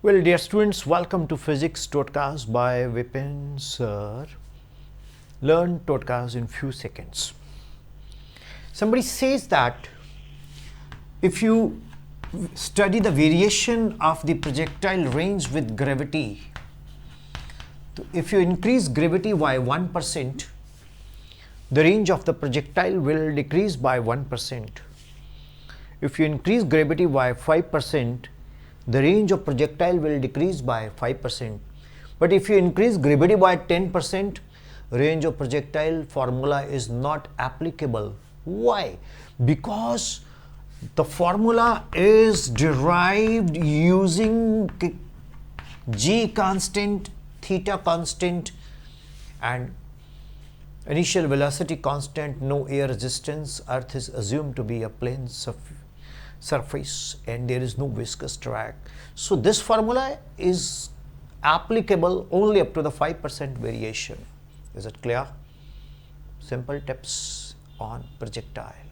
Well, dear students, welcome to Physics Totkas by Vipin sir. Learn Totkas in few seconds. Somebody says that if you study the variation of the projectile range with gravity, if you increase gravity by 1%, the range of the projectile will decrease by 1%. If you increase gravity by 5%, the range of projectile will decrease by 5%. But if you increase gravity by 10%, range of projectile formula is not applicable. Why? Because the formula is derived using g constant, theta constant and initial velocity constant, no air resistance, earth is assumed to be a plane surface and there is no viscous drag. So this formula is applicable only up to the 5% variation. Is it clear? Simple tips on projectile.